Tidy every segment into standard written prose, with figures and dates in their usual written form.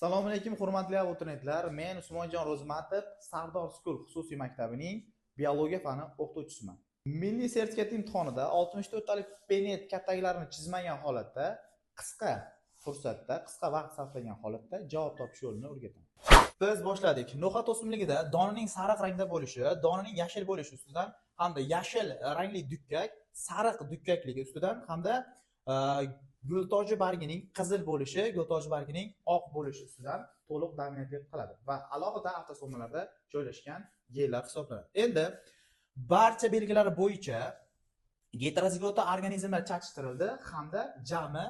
Assalomu alaykum hurmatli abituriyentlar. Men Usmonjon Ro'zmatov Sardor School xususiy maktabining biologiya fani o'qituvchisiman. Milliy sertifikat imtihonida 64 talik penet kattaklarini chizmagan holatda, qisqa fursatda, qisqa vaqt sarflagan holatda javob topish yo'lini o'rgataman. Biz boshladik. No'xat o'simligida donining sariq rangda bo'lishi, donining yashil bo'lishi ustidan hamda yashil rangli dukkak, sariq dukkakligi ustidan hamda gultoji bargining qizil bo'lishi, gultoji bargining oq bo'lishi ustidan to'liq dominantlik qiladi va alohida avtosomalarda joylashgan genlar hisoblanadi. Endi barcha belgilari bo'yicha heterozigota organizmlar chaqishtirildi hamda jami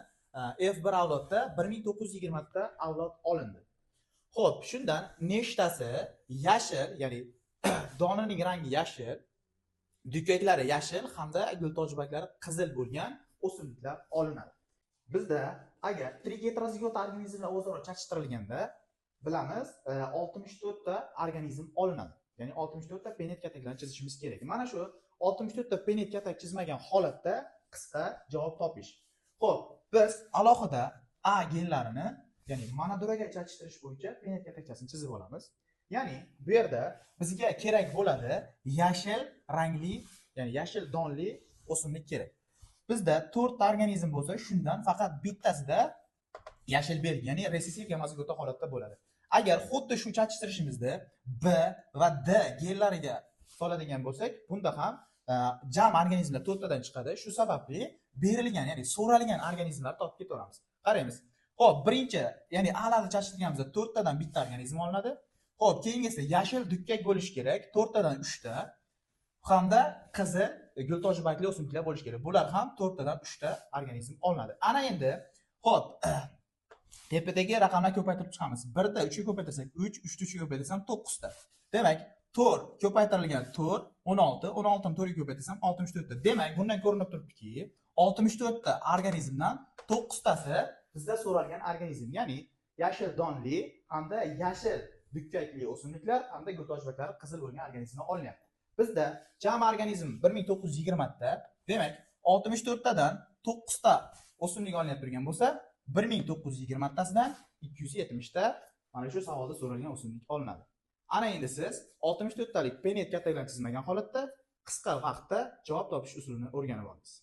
F1 avlodda 1920 ta avlod olindi. Xo'p, shundan nechtasi yashil, ya'ni donining rangi yashil, dukkaklari yashil hamda gultoji barglari qizil bo'lgan o'simliklar olinadi. Bizda agar tirik heterozigota organizmlar o'zaro chaqishtirilganda bilamiz 64 ta organizm olinadi. Ya'ni 64 ta penet kataklarni chizishimiz kerak. Mana shu 64 ta penet katak chizmagan holatda qisqa javob topish. Xo'p, biz alohida A genlarini, ya'ni mana duraga chaqishtirish bo'yicha penet katakchasini chizib olamiz. Ya'ni bu yerda bizga kerak bo'ladi yashil rangli, ya'ni yashil donli o'simlik kerak. Bizda 4 ta organizm bo'lsa, shundan faqat bittasida yashil belgi, ya'ni resessiv gamozigota holatda bo'ladi. Agar xuddi shu chaqishtirishimizda B va D genlariga soladigan bo'lsak, bunda ham jam organizmlar 4 tadan chiqadi. Shu sababli berilgan, ya'ni so'ralgan organizmlarni topib ketaveramiz. Qaraymiz. Xo'p, birinchi, ya'ni A'larni chaqishtirganimizda 4 tadan bitta organizm olinadi. Xo'p, keyingisi yashil dukkak bo'lishi kerak, 4 tadan 3 ta. Hamda qizil gultoji bargli o'simliklar bo'lishi kerak. Bular ham 4 tadan 3 ta organizm olinadi. Ana endi, xo'p, tepadagi raqamlarni ko'paytirib chiqamiz. 1 da 3 ga ko'paytirsak 3, 3 ni 3 ga ko'paytirsam 9 ta. Demak, 4 ko'paytirilgan 4, 16, 16 ni 4 ga ko'paytirsam 64 ta. Demak, bundan ko'rinib turibdiki, 64 ta organizmdan 9 tasi bizda so'ralgan organizm, ya'ni yashil donli hamda yashil dukkakli o'simliklar hamda gultoji barglari qizil bo'lgan organizmlar olinyapti. Bizda jami organizm 1920 ta, demak 64 tadan 9 ta o'simlik olinib turgan bo'lsa, 1920 tasidan 270 ta mana shu savolda so'ralgan o'simlik olinadi. Ana endi siz 64 talik penet kataklarni chizmagan holatda qisqa vaqtda javob topish usulini o'rganib olasiz.